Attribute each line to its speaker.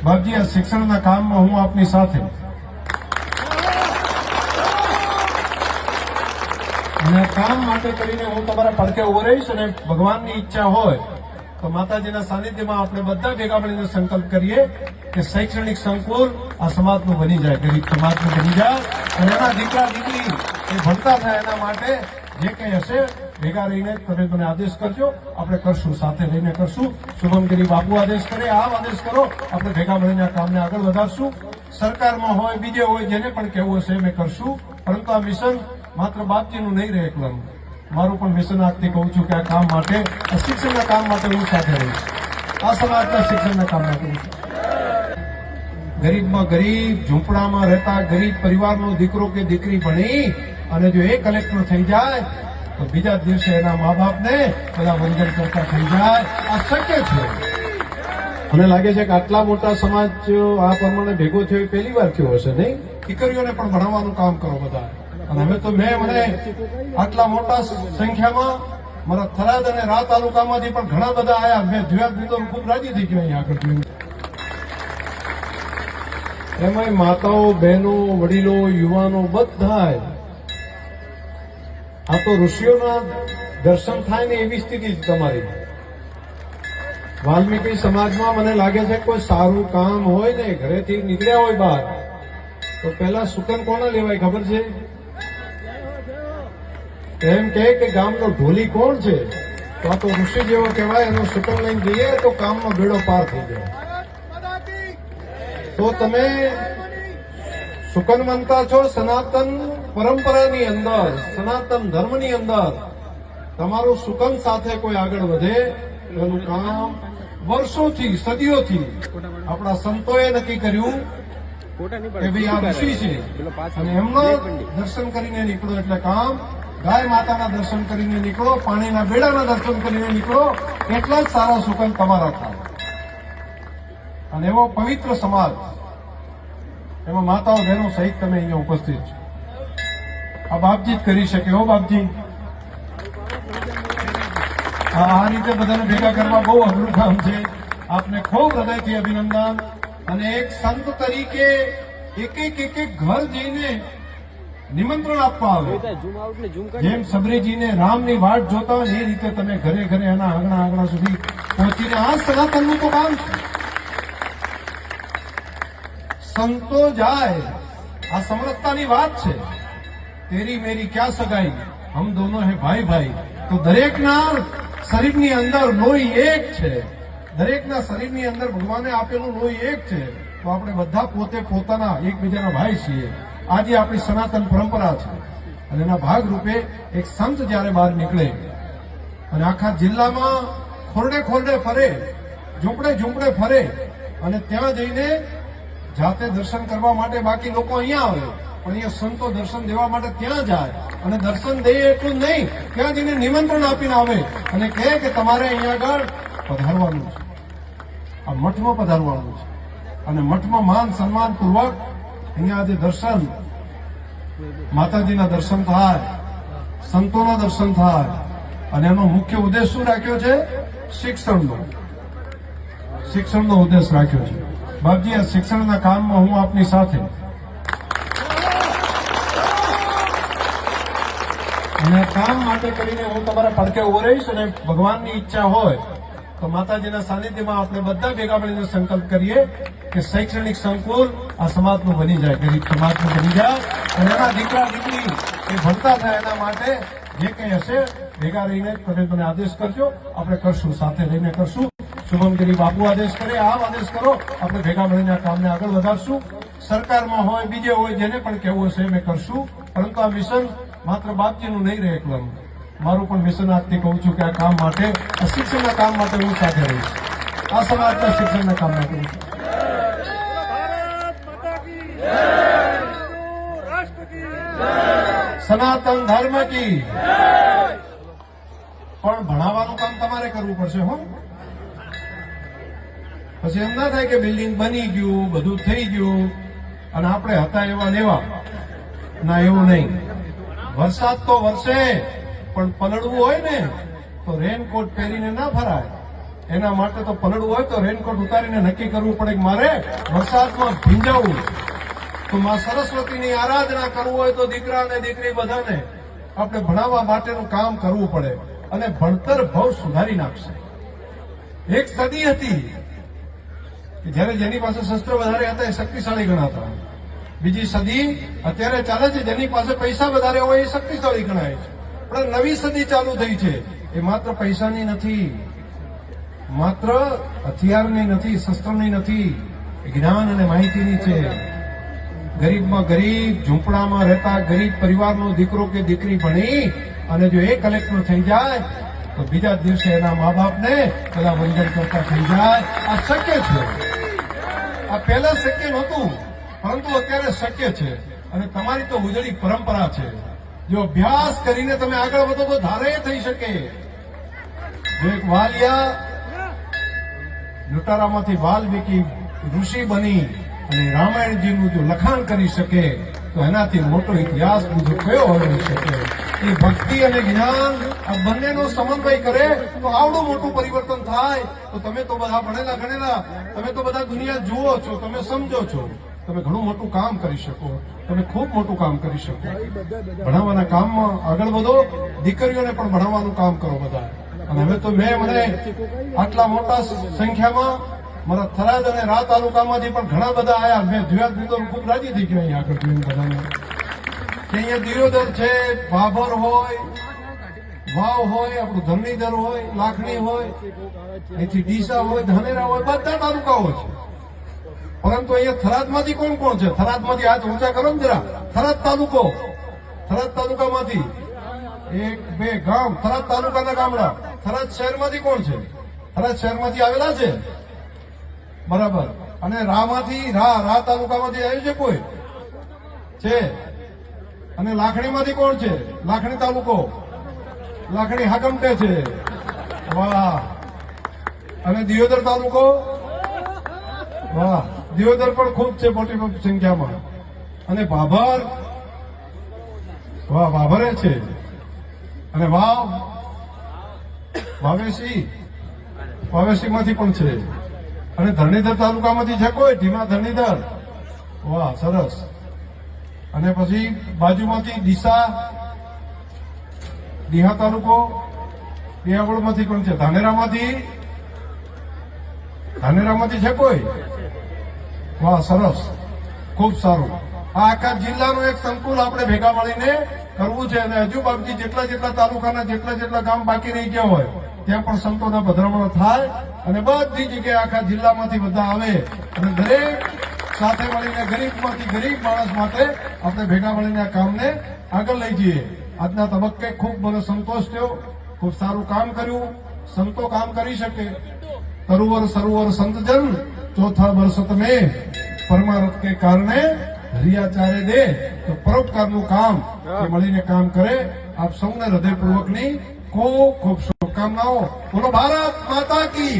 Speaker 1: બાપજી, આ શિક્ષણના કામમાં હું આપની સાથે અને કામ માટે કરીને હું તમારા પડખે ઉભો રહીશ અને ભગવાનની ઈચ્છા હોય તો માતાજીના સાનિધ્યમાં આપણે બધા ભેગા મળીને સંકલ્પ કરીએ કે શૈક્ષણિક સંકુલ આ સમાજનું બની જાય, ગરીબ સમાજનું બની જાય અને એના દીકરા દીકરી એ ભણતા થાય એના માટે જે કંઈ હશે ભેગા રહીને તમે મને આદેશ કરજો, આપણે કરશું, સાથે રહીને કરશું. શુભમગીરી બાપુ આદેશ કરે, આપ આદેશ કરો, આપણે ભેગા મળીને આ કામને આગળ વધારશું. સરકારમાં હોય, બીજે હોય, જેને પણ કહેવું હશે અમે કરશું. પરંતુ આ મિશન માત્ર બાપજીનું નહીં રહે એકલાનું. મારું પણ મિશન આજથી કહું છું કે આ કામ માટે, આ શિક્ષણના કામ માટે હું સાથે રહીશ. આ સમાજના શિક્ષણના કામ માટે હું ગરીબમાં ગરીબ, ઝૂંપડામાં રહેતા ગરીબ પરિવારનો દીકરો કે દીકરી ભણી અને જો એ કલેક્ટર થઈ જાય તો બીજા દિવસે એના મા બાપને બધા વંદન કરતા થઈ જાય. આ શક્ય છે. મને લાગે છે કે આટલા મોટા સમાજ આ પ્રમાણે ભેગો થયો પહેલી વાર થયો હશે, નહીં? દીકરીઓને પણ ભણાવવાનું કામ કરો બધા. અને હવે તો મને આટલા મોટા સંખ્યામાં મારા થરાદ અને રા તાલુકામાંથી પણ ઘણા બધા આયા. મેં જોયા તો ખૂબ રાજી થઈ ગયો અહીંયા આગળ જોયું. એમાં માતાઓ, બહેનો, વડીલો, યુવાનો બધા. આ તો ઋષિઓના દર્શન થાય ને એવી સ્થિતિ છે તમારી. વાલ્મીકી સમાજમાં મને લાગે છે કોઈ સારું કામ હોય ને, ઘરેથી નીકળ્યા હોય બહાર, તો પેલા સુકન કોના લેવાય ખબર છે? એમ કે ગામનો ઢોલી કોણ છે? તો આ તો ઋષિ જેવો કહેવાય. એનો સુકન લઈને જઈએ તો કામનો બેડો પાર થઈ જાય. તો તમે સુકનવંતા છો. સનાતન પરંપરાની અંદર, સનાતન ધર્મની અંદર તમારું સુકન સાથે કોઈ આગળ વધે એનું કામ વર્ષોથી, સદીઓથી આપણા સંતોએ નક્કી કર્યું કે ભાઈ આ ઋષિ છે અને એમનો દર્શન કરીને નીકળો એટલે કામ. ગાય માતાના દર્શન કરીને નીકળો, પાણીના બેડાના દર્શન કરીને નીકળો, એટલા જ સારા સુકન તમારા થાય. અને એવો પવિત્ર સમાજ, એમાં માતાઓ બહેનો સહિત તમે અહીંયા ઉપસ્થિત છો. આ બાપજી જ કરી શકે. હો બાપજી, આ રીતે બધાને ભેગા કરવા બહુ અઘરું કામ છે. આપને ખૂબ હૃદયથી અભિનંદન. અને એક સંત તરીકે એક એક ઘર જઈને નિમંત્રણ આપવા આવે. જેમ સબરીજીને રામની વાટ જોતા હોય એ રીતે તમે ઘરે ઘરે એના આંગણા સુધી પહોંચીને, આ સનાતનનું તો કામ છે. સંતો જાય, આ સમરસતાની વાત છે. તેરી મેરી ક્યાં સગાઈ, હમ દોનો હે ભાઈ ભાઈ. તો દરેકના શરીરની અંદર લોહી એક છે. દરેકના શરીરની અંદર ભગવાને આપેલું લોહી એક છે. તો આપણે બધા પોતે પોતાના એકબીજાના ભાઈ છીએ. આજે આપણી સનાતન પરંપરા છે. અને એના ભાગરૂપે એક સંત જયારે બહાર નીકળે અને આખા જિલ્લામાં ખોરડે ખોરડે ફરે, ઝૂંપડે ઝૂંપડે ફરે અને ત્યાં જઈને જાતે દર્શન કરવા માટે, બાકી લોકો અહીંયા આવે પણ અહીંયા સંતો દર્શન દેવા માટે ત્યાં જાય. અને દર્શન દે એટલું જ નહીં, ત્યાં જઈને નિમંત્રણ આપીને આવે અને કહે કે તમારે અહીંયા આગળ પધારવાનું છે, આ મઠમાં પધારવાનું છે. અને મઠમાં માન સન્માન પૂર્વક અહીંયા આજે દર્શન, માતાજીના દર્શન થાય, સંતોના દર્શન થાય. અને એનો મુખ્ય ઉદ્દેશ શું રાખ્યો છે? શિક્ષણનો ઉદ્દેશ રાખ્યો છે. બાપજી, આ શિક્ષણના કામમાં હું આપની સાથે અને કામ માટે કરીને હું તમારા પડખે ઉભો રહીશ અને ભગવાનની ઈચ્છા હોય તો માતાજીના સાનિધ્યમાં આપણે બધા ભેગા મળીને સંકલ્પ કરીએ કે શૈક્ષણિક સંકુલ આ સમાજનું બની જાય, ગરીબ સમાજનું બની જાય અને એના દીકરા દીકરી એ ભણતા થાય એના માટે જે કંઈ હશે ભેગા રહીને તમે મને આદેશ કરજો, આપણે કરશું, સાથે રહીને કરશું. શુભમગીરી બાપુ આદેશ કરે, આપ આદેશ કરો, આપણે ભેગા મળીને આ કામને આગળ વધારશું. સરકારમાં હોય, બીજે હોય, જેને પણ કહેવું હશે અમે કરશું. પરંતુ આ મિશન માત્ર બાપજીનું નહીં રહે એકલાનું. મારું પણ મિશન આજથી કહું છું કે આ કામ માટે, આ શિક્ષણના કામ માટે હું સાથે રહીશ. આ સમાજના શિક્ષણના કામ માટે હું. સનાતન ધર્મ કી. પણ ભણાવવાનું કામ તમારે કરવું પડશે. હો, પછી એમ ના થાય કે બિલ્ડિંગ બની ગયું, બધું થઈ ગયું અને આપણે હતા એવા નેવા. ના, એવું નહીં. વરસાદ તો વરસે પણ પલળવું હોય ને તો રેનકોટ પહેરીને ના ફરાય. એના માટે તો પલળવું હોય તો રેનકોટ ઉતારીને નક્કી કરવું પડે કે મારે વરસાદમાં ભીંજાવું. તો માં સરસ્વતીની આરાધના કરવું હોય તો દીકરા અને દીકરી બધાને આપણે ભણાવવા માટેનું કામ કરવું પડે અને ભણતર બહુ સુધારી નાખશે. એક સદી હતી કે જ્યારે જેની પાસે શસ્ત્ર વધારે હતા એ શક્તિશાળી ગણાતા. બીજી સદી અત્યારે ચાલે છે, જેની પાસે પૈસા વધારે હોય એ શક્તિશાળી ગણાય છે. પણ નવી સદી ચાલુ થઈ છે, એ માત્ર પૈસાની નથી, માત્ર હથિયારની નથી, શસ્ત્રની નથી, જ્ઞાન અને માહિતીની છે. ગરીબમાં ગરીબ, ઝૂંપડામાં રહેતા ગરીબ પરિવારનો દીકરો કે દીકરી ભણી અને જો એ કલેક્ટર થઈ જાય તો બીજા દિવસે એના મા બાપને પેલા વંદન કરતા થઈ જાય. આ શક્ય છે. આ પહેલા શક્ય નહોતું, પરંતુ અત્યારે શક્ય છે. અને તમારી તો ઉજળી પરંપરા છે. જો અભ્યાસ કરીને તમે આગળ વધો તો ધારે થઈ શકે. જો એક વાલિયા લૂંટારામાંથી વાલ્મીકી ઋષિ બની અને રામાયણજીનું જો લખાણ કરી શકે તો એનાથી મોટો ઇતિહાસ બીજો કયો હોઈ શકે. એ ભક્તિ અને જ્ઞાન આ બંનેનો સમન્વય કરે તો આવડું મોટું પરિવર્તન થાય. તો તમે તો બધા ભણેલા ગણેલા, તમે તો બધા દુનિયા જુઓ છો, તમે સમજો છો, તમે ઘણું મોટું કામ કરી શકો, તમે ખૂબ મોટું કામ કરી શકો. ભણાવવાના કામમાં આગળ વધો, દીકરીઓને પણ ભણાવવાનું કામ કરો બધા. અને હવે તો મને આટલા મોટા સંખ્યામાં મારા થરાદ અને રા તાલુકામાંથી પણ ઘણા બધા આયા. મેં જોયા તો ખૂબ રાજી થઈ ગયો અહીંયા આગળ જોઈને બધાને કે અહીંયા દિયોદર છે, ભાભર હોય, વાવ હોય, આપણું ધરણીધર હોય, લાખણી હોય, અહીંથી ડીસા હોય, ધાનેરા હોય, બધા તાલુકાઓ છે. પરંતુ અહીંયા થરાદમાંથી કોણ કોણ છે? થરાદમાંથી હાથ ઊંચા કરો ને જરા. થરાદ તાલુકામાંથી 1 2 ગામ, થરાદ તાલુકાના ગામડા. થરાદ શહેરમાંથી કોણ છે? થરાદ શહેરમાંથી આવેલા છે, બરાબર. અને રામાંથી રા તાલુકામાંથી આવ્યું છે કોઈ છે? અને લાખણીમાંથી કોણ છે? લાખણી તાલુકો, લાખણી હાકમટે છે, વાહ. અને દિયોદર તાલુકો, વાહ, દિયોદર પણ ખૂબ છે મોટી સંખ્યામાં. અને ભાભર, વાહ, ભાભરે છે. અને વાવ, વાવેસીમાંથી પણ છે. અને ધરણીધર તાલુકામાંથી છે કોઈ? ધીમા ધરણીધર, વાહ, સરસ. અને પછી બાજુમાંથી ડીહા તાલુકો, ડિયાગોળમાંથી પણ છે. ધાનેરામાંથી છે કોઈ? વાહ, સરસ, ખૂબ સારું. આ આખા જિલ્લાનું એક સંકુલ આપણે ભેગા મળીને કરવું છે. અને હજુ બાકી જેટલા તાલુકાના જેટલા ગામ બાકી રહી ગયા હોય ત્યાં પણ સંતોના પધરામણો થાય અને બધી જગ્યાએ આખા જિલ્લામાંથી બધા આવે અને દરેક સાથે મળીને ગરીબમાંથી ગરીબ માણસ માટે આપણે ભેગા મળીને આ કામને આગળ લઈ જઈએ. આજના તબક્કે ખૂબ મને સંતોષ થયો. ખૂબ સારું કામ કર્યું. સંતો કામ કરી શકે. તરુવર સરોવર સંતજન ચોથા વર્ષ તમે પરમારથ કે કારણે હરિયા ચારે દે. તો પરોપકારનું કામ એ મળીને કામ કરે. આપ સૌને હૃદયપૂર્વકની ખૂબ ખૂબ શુભકામનાઓ. બોલો ભારત માતા કી.